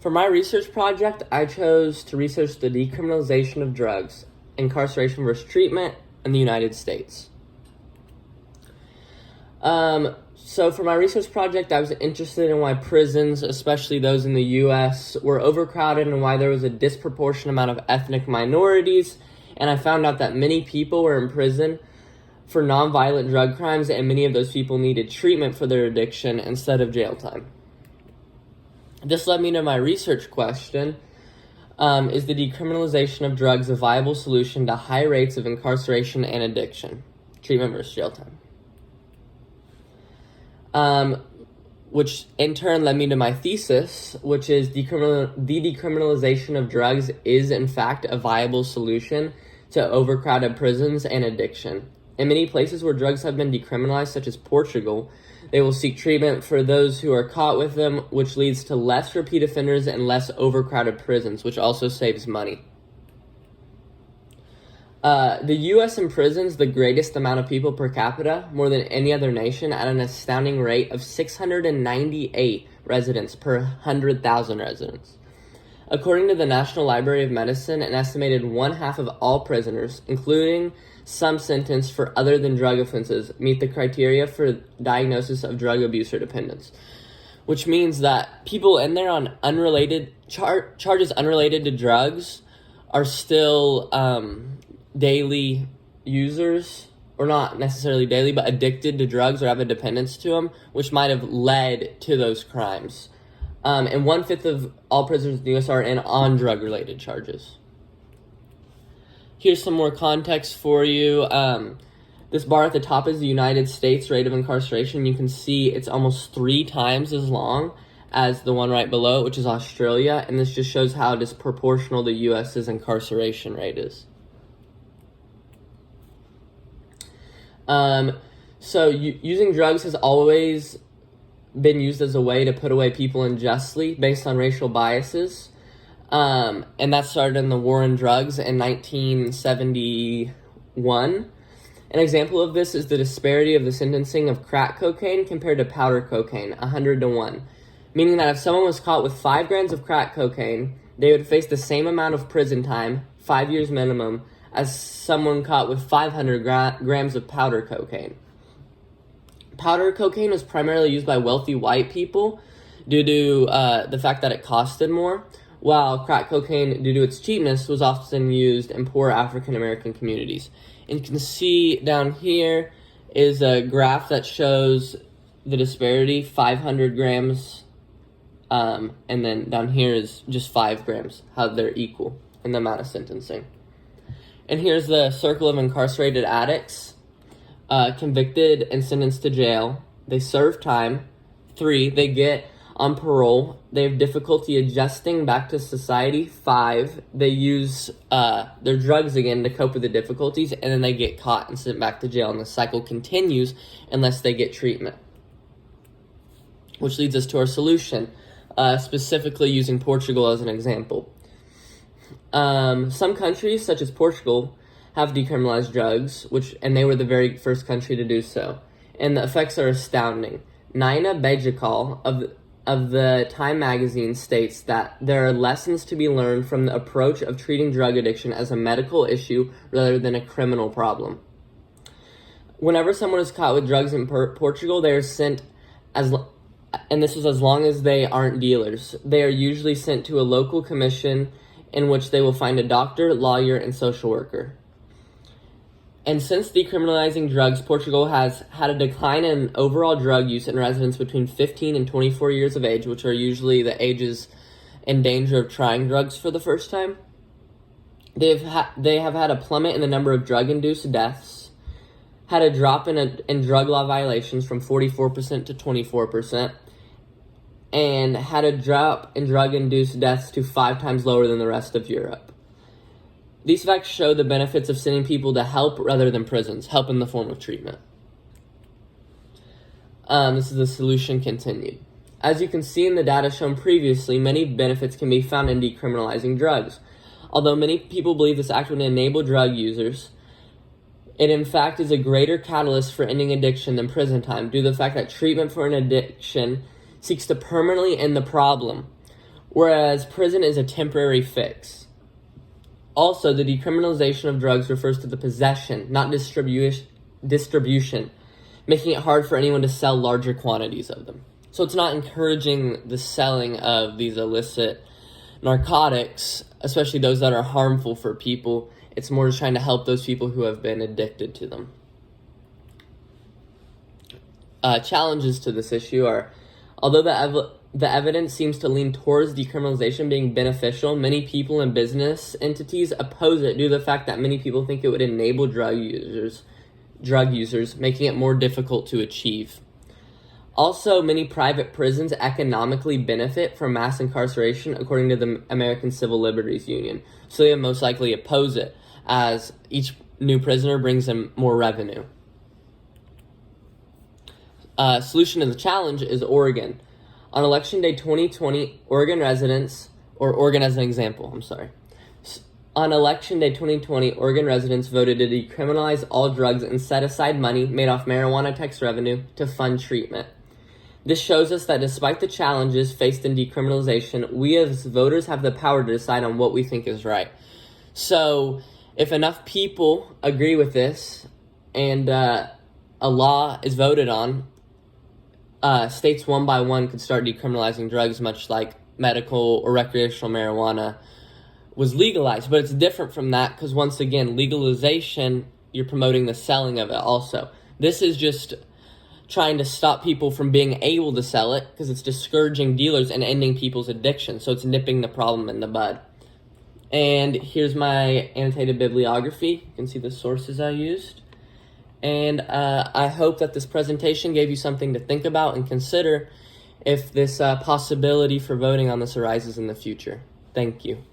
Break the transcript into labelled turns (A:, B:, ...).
A: For my research project, I chose to research the decriminalization of drugs, incarceration versus treatment in the United States. So for my research project, I was interested in why prisons, especially those in the U.S., were overcrowded and why there was a disproportionate amount of ethnic minorities. And I found out that many people were in prison for nonviolent drug crimes, and many of those people needed treatment for their addiction instead of jail time. This led me to my research question. Is the decriminalization of drugs a viable solution to high rates of incarceration and addiction? Treatment versus jail time. Which in turn led me to my thesis, which is the decriminalization of drugs is in fact a viable solution to overcrowded prisons and addiction. In many places where drugs have been decriminalized, such as Portugal, they will seek treatment for those who are caught with them, which leads to less repeat offenders and less overcrowded prisons, which also saves money. The U.S. imprisons the greatest amount of people per capita, more than any other nation, at an astounding rate of 698 residents per 100,000 residents. According to the National Library of Medicine, an estimated 1/2 of all prisoners, including some sentenced for other than drug offenses, meet the criteria for diagnosis of drug abuse or dependence, which means that people in there on unrelated charges unrelated to drugs are still daily users, or not necessarily daily, but addicted to drugs or have a dependence to them, which might have led to those crimes. And 1/5 of all prisoners in the U.S. are in on drug-related charges. Here's some more context for you. This bar at the top is the United States rate of incarceration. You can see it's almost 3 times as long as the one right below, which is Australia, and this just shows how disproportional the U.S.'s incarceration rate is. Using drugs has always been used as a way to put away people unjustly based on racial biases. And that started in the war on drugs in 1971. An example of this is the disparity of the sentencing of crack cocaine compared to powder cocaine, 100-1. Meaning that if someone was caught with 5 grams of crack cocaine, they would face the same amount of prison time, 5 years minimum, as someone caught with 500 grams of powder cocaine. Powder cocaine was primarily used by wealthy white people due to the fact that it costed more, while crack cocaine, due to its cheapness, was often used in poor African American communities. And you can see down here is a graph that shows the disparity, 500 grams, and then down here is just 5 grams, how they're equal in the amount of sentencing. And here's the circle of incarcerated addicts, convicted and sentenced to jail. They serve time. 3, they get on parole. They have difficulty adjusting back to society. 5, they use their drugs again to cope with the difficulties, and then they get caught and sent back to jail, and the cycle continues unless they get treatment. Which leads us to our solution, specifically using Portugal as an example. Some countries, such as Portugal, have decriminalized drugs, and they were the very first country to do so. And the effects are astounding. Nina Bajikal of the Time magazine states that there are lessons to be learned from the approach of treating drug addiction as a medical issue rather than a criminal problem. Whenever someone is caught with drugs in Portugal, they are sent and this is as long as they aren't dealers. They are usually sent to a local commission in which they will find a doctor, lawyer, and social worker. And since decriminalizing drugs, Portugal has had a decline in overall drug use in residents between 15 and 24 years of age, which are usually the ages in danger of trying drugs for the first time. They have had a plummet in the number of drug-induced deaths, had a drop in drug law violations from 44% to 24%, and had a drop in drug-induced deaths to 5 times lower than the rest of Europe. These facts show the benefits of sending people to help rather than prisons, help in the form of treatment. This is the solution continued. As you can see in the data shown previously, many benefits can be found in decriminalizing drugs. Although many people believe this act would enable drug users, it in fact is a greater catalyst for ending addiction than prison time, due to the fact that treatment for an addiction seeks to permanently end the problem, whereas prison is a temporary fix. Also, the decriminalization of drugs refers to the possession, not distribution, making it hard for anyone to sell larger quantities of them. So it's not encouraging the selling of these illicit narcotics, especially those that are harmful for people. It's more just trying to help those people who have been addicted to them. Challenges to this issue are, although the evidence seems to lean towards decriminalization being beneficial, many people and business entities oppose it due to the fact that many people think it would enable drug users, making it more difficult to achieve. Also, many private prisons economically benefit from mass incarceration, according to the American Civil Liberties Union. So they most likely oppose it, as each new prisoner brings in more revenue. Solution to the challenge is Oregon. On Election Day 2020, Oregon as an example. On Election Day 2020, Oregon residents voted to decriminalize all drugs and set aside money made off marijuana tax revenue to fund treatment. This shows us that despite the challenges faced in decriminalization, we as voters have the power to decide on what we think is right. So, if enough people agree with this and a law is voted on, states one by one could start decriminalizing drugs, much like medical or recreational marijuana was legalized. But it's different from that because, once again, legalization, you're promoting the selling of it also. This is just trying to stop people from being able to sell it because it's discouraging dealers and ending people's addiction. So it's nipping the problem in the bud. And here's my annotated bibliography. You can see the sources I used. And I hope that this presentation gave you something to think about and consider if this possibility for voting on this arises in the future. Thank you.